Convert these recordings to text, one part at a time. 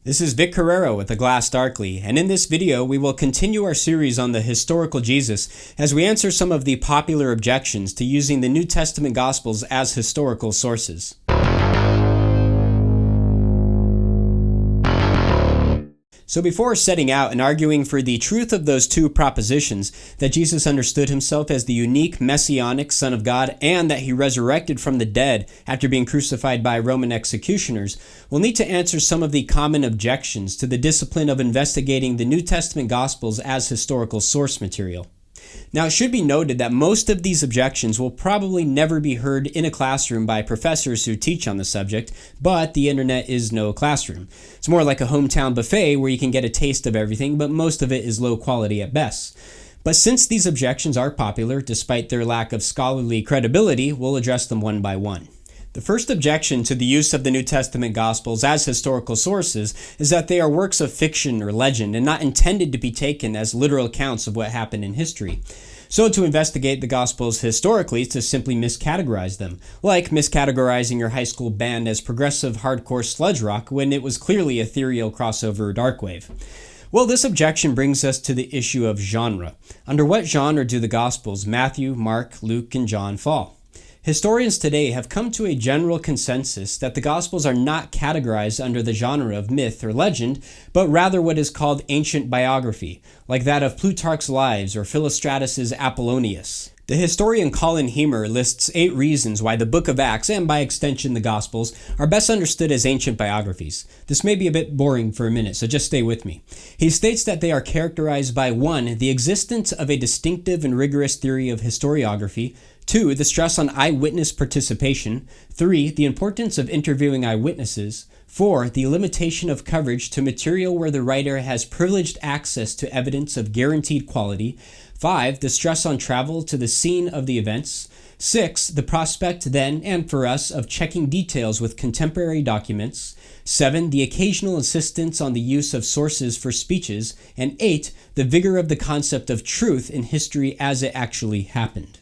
This is Vic Carrero with The Glass Darkly, and in this video we will continue our series on the historical Jesus as we answer some of the popular objections to using the New Testament Gospels as historical sources. So before setting out and arguing for the truth of those two propositions, that Jesus understood himself as the unique messianic Son of God and that he resurrected from the dead after being crucified by Roman executioners, we'll need to answer some of the common objections to the discipline of investigating the New Testament Gospels as historical source material. Now, it should be noted that most of these objections will probably never be heard in a classroom by professors who teach on the subject, but the internet is no classroom. It's more like a hometown buffet where you can get a taste of everything, but most of it is low quality at best. But since these objections are popular, despite their lack of scholarly credibility, we'll address them one by one. The first objection to the use of the New Testament Gospels as historical sources is that they are works of fiction or legend and not intended to be taken as literal accounts of what happened in history. So to investigate the Gospels historically is to simply miscategorize them, like miscategorizing your high school band as progressive hardcore sludge rock when it was clearly ethereal crossover darkwave. Well, this objection brings us to the issue of genre. Under what genre do the Gospels, Matthew, Mark, Luke, and John fall? Historians today have come to a general consensus that the Gospels are not categorized under the genre of myth or legend, but rather what is called ancient biography, like that of Plutarch's Lives or Philostratus's Apollonius. The historian Colin Hemer lists 8 reasons why the book of Acts, and by extension the Gospels, are best understood as ancient biographies. This may be a bit boring for a minute, so just stay with me. He states that they are characterized by 1. The existence of a distinctive and rigorous theory of historiography, 2. The stress on eyewitness participation, 3. The importance of interviewing eyewitnesses, 4. The limitation of coverage to material where the writer has privileged access to evidence of guaranteed quality, 5. The stress on travel to the scene of the events, 6. The prospect then, and for us, of checking details with contemporary documents, 7. The occasional insistence on the use of sources for speeches, and 8. The vigor of the concept of truth in history as it actually happened.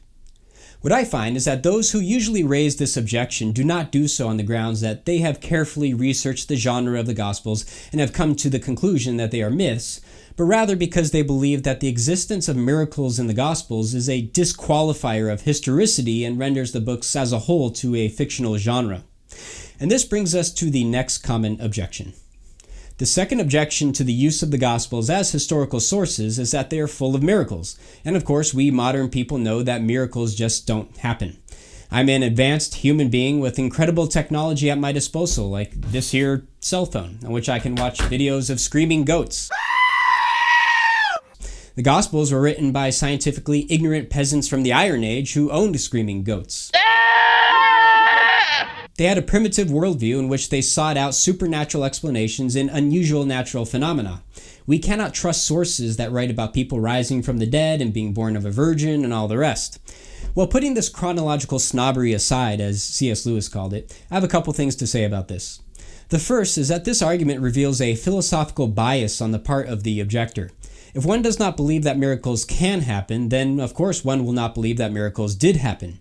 What I find is that those who usually raise this objection do not do so on the grounds that they have carefully researched the genre of the Gospels and have come to the conclusion that they are myths, but rather because they believe that the existence of miracles in the Gospels is a disqualifier of historicity and renders the books as a whole to a fictional genre. And this brings us to the next common objection. The second objection to the use of the Gospels as historical sources is that they are full of miracles. And of course, we modern people know that miracles just don't happen. I'm an advanced human being with incredible technology at my disposal, like this here cell phone, on which I can watch videos of screaming goats. The Gospels were written by scientifically ignorant peasants from the Iron Age who owned screaming goats. They had a primitive worldview in which they sought out supernatural explanations in unusual natural phenomena. We cannot trust sources that write about people rising from the dead and being born of a virgin and all the rest. Well, putting this chronological snobbery aside, as C.S. Lewis called it, I have a couple things to say about this. The first is that this argument reveals a philosophical bias on the part of the objector. If one does not believe that miracles can happen, then of course one will not believe that miracles did happen.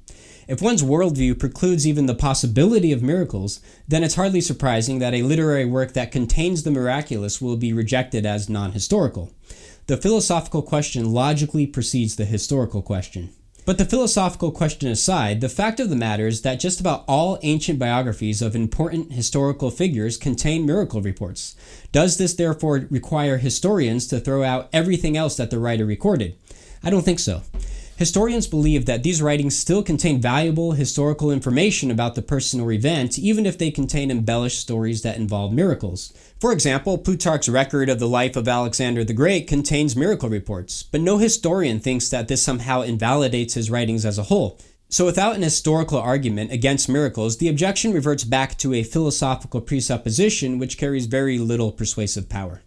If one's worldview precludes even the possibility of miracles, then it's hardly surprising that a literary work that contains the miraculous will be rejected as non-historical. The philosophical question logically precedes the historical question. But the philosophical question aside, the fact of the matter is that just about all ancient biographies of important historical figures contain miracle reports. Does this therefore require historians to throw out everything else that the writer recorded? I don't think so. Historians believe that these writings still contain valuable historical information about the person or event, even if they contain embellished stories that involve miracles. For example, Plutarch's record of the life of Alexander the Great contains miracle reports, but no historian thinks that this somehow invalidates his writings as a whole. So without an historical argument against miracles, the objection reverts back to a philosophical presupposition which carries very little persuasive power.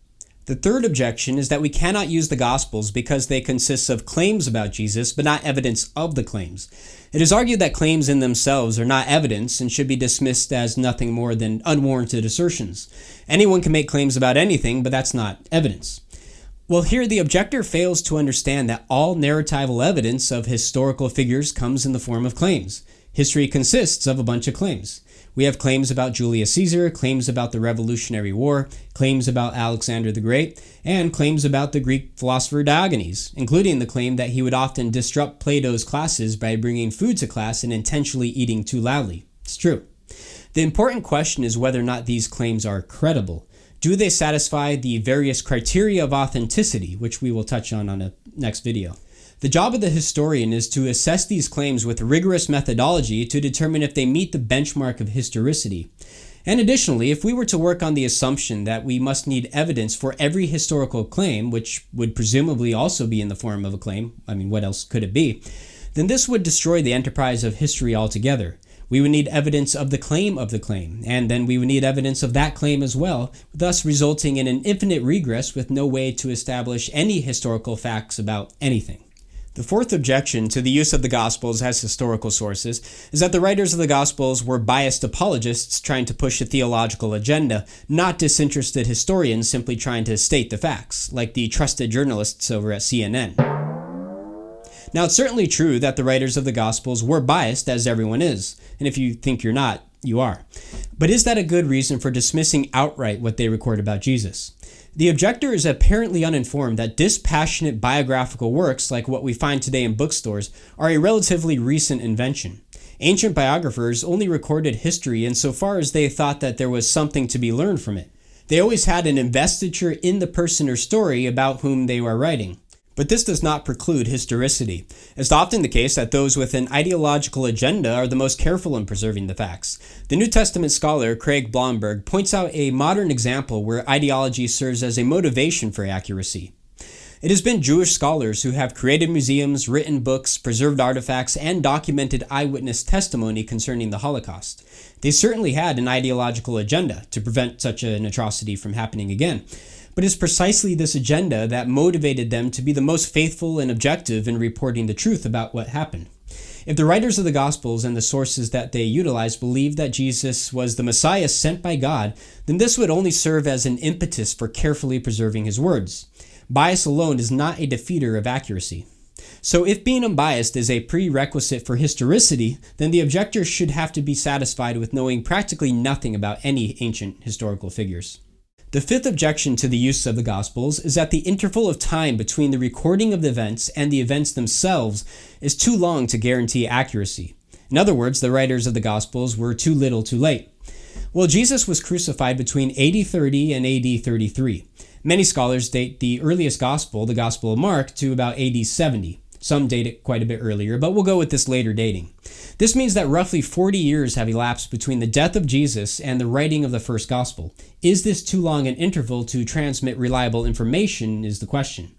The third objection is that we cannot use the Gospels because they consist of claims about Jesus, but not evidence of the claims. It is argued that claims in themselves are not evidence and should be dismissed as nothing more than unwarranted assertions. Anyone can make claims about anything, but that's not evidence. Well, here the objector fails to understand that all narratival evidence of historical figures comes in the form of claims. History consists of a bunch of claims. We have claims about Julius Caesar, claims about the Revolutionary War, claims about Alexander the Great, and claims about the Greek philosopher Diogenes, including the claim that he would often disrupt Plato's classes by bringing food to class and intentionally eating too loudly. It's true. The important question is whether or not these claims are credible. Do they satisfy the various criteria of authenticity, which we will touch on a next video? The job of the historian is to assess these claims with rigorous methodology to determine if they meet the benchmark of historicity. And additionally, if we were to work on the assumption that we must need evidence for every historical claim, which would presumably also be in the form of a claim, what else could it be? Then this would destroy the enterprise of history altogether. We would need evidence of the claim, and then we would need evidence of that claim as well, thus resulting in an infinite regress with no way to establish any historical facts about anything. The fourth objection to the use of the Gospels as historical sources is that the writers of the Gospels were biased apologists trying to push a theological agenda, not disinterested historians simply trying to state the facts, like the trusted journalists over at CNN. Now, it's certainly true that the writers of the Gospels were biased, as everyone is, and if you think you're not, you are. But is that a good reason for dismissing outright what they record about Jesus? The objector is apparently uninformed that dispassionate biographical works, like what we find today in bookstores, are a relatively recent invention. Ancient biographers only recorded history insofar as they thought that there was something to be learned from it. They always had an investiture in the person or story about whom they were writing. But this does not preclude historicity. It's often the case that those with an ideological agenda are the most careful in preserving the facts. The New Testament scholar Craig Blomberg points out a modern example where ideology serves as a motivation for accuracy. It has been Jewish scholars who have created museums, written books, preserved artifacts, and documented eyewitness testimony concerning the Holocaust. They certainly had an ideological agenda to prevent such an atrocity from happening again. But it's precisely this agenda that motivated them to be the most faithful and objective in reporting the truth about what happened. If the writers of the Gospels and the sources that they utilized believed that Jesus was the Messiah sent by God, then this would only serve as an impetus for carefully preserving his words. Bias alone is not a defeater of accuracy. So if being unbiased is a prerequisite for historicity, then the objector should have to be satisfied with knowing practically nothing about any ancient historical figures. The fifth objection to the use of the Gospels is that the interval of time between the recording of the events and the events themselves is too long to guarantee accuracy. In other words, the writers of the Gospels were too little too late. Well, Jesus was crucified between AD 30 and AD 33. Many scholars date the earliest Gospel, the Gospel of Mark, to about AD 70. Some date it quite a bit earlier, but we'll go with this later dating. This means that roughly 40 years have elapsed between the death of Jesus and the writing of the first gospel. Is this too long an interval to transmit reliable information is the question.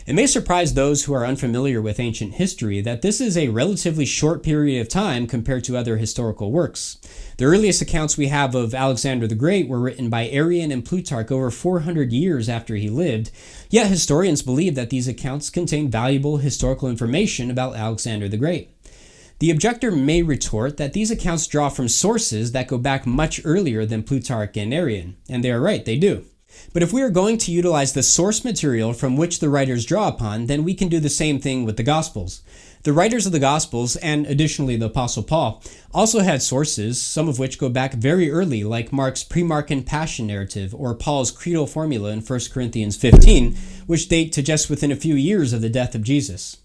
It may surprise those who are unfamiliar with ancient history that this is a relatively short period of time compared to other historical works. The earliest accounts we have of Alexander the Great were written by Arrian and Plutarch over 400 years after he lived, yet historians believe that these accounts contain valuable historical information about Alexander the Great. The objector may retort that these accounts draw from sources that go back much earlier than Plutarch and Arrian, and they are right, they do. But if we are going to utilize the source material from which the writers draw upon, then we can do the same thing with the Gospels. The writers of the Gospels, and additionally the Apostle Paul, also had sources, some of which go back very early, like Mark's pre-Markan Passion narrative or Paul's creedal formula in 1 Corinthians 15, which date to just within a few years of the death of Jesus.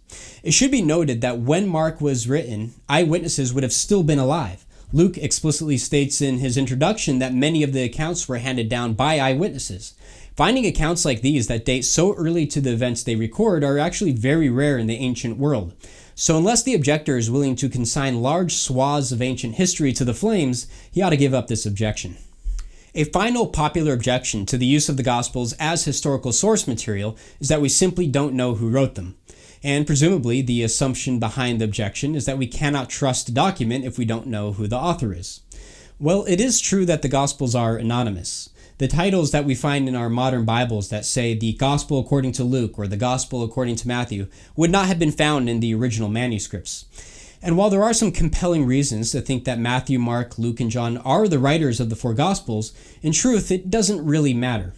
It should be noted that when Mark was written, eyewitnesses would have still been alive. Luke explicitly states in his introduction that many of the accounts were handed down by eyewitnesses. Finding accounts like these that date so early to the events they record are actually very rare in the ancient world. So unless the objector is willing to consign large swaths of ancient history to the flames, he ought to give up this objection. A final popular objection to the use of the Gospels as historical source material is that we simply don't know who wrote them. And presumably, the assumption behind the objection is that we cannot trust a document if we don't know who the author is. Well, it is true that the Gospels are anonymous. The titles that we find in our modern Bibles that say the Gospel according to Luke or the Gospel according to Matthew would not have been found in the original manuscripts. And while there are some compelling reasons to think that Matthew, Mark, Luke, and John are the writers of the four Gospels, in truth, it doesn't really matter.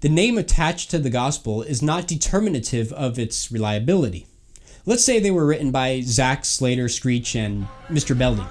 The name attached to the Gospel is not determinative of its reliability. Let's say they were written by Zach, Slater, Screech, and Mr. Belding.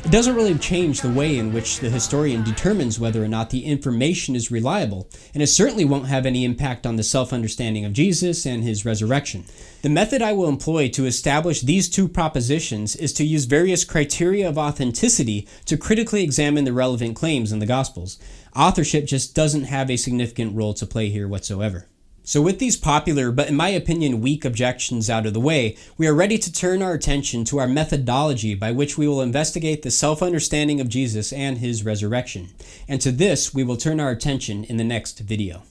It doesn't really change the way in which the historian determines whether or not the information is reliable, and it certainly won't have any impact on the self-understanding of Jesus and his resurrection. The method I will employ to establish these two propositions is to use various criteria of authenticity to critically examine the relevant claims in the Gospels. Authorship just doesn't have a significant role to play here whatsoever. So with these popular, but in my opinion weak objections out of the way, we are ready to turn our attention to our methodology by which we will investigate the self-understanding of Jesus and his resurrection. And to this, we will turn our attention in the next video.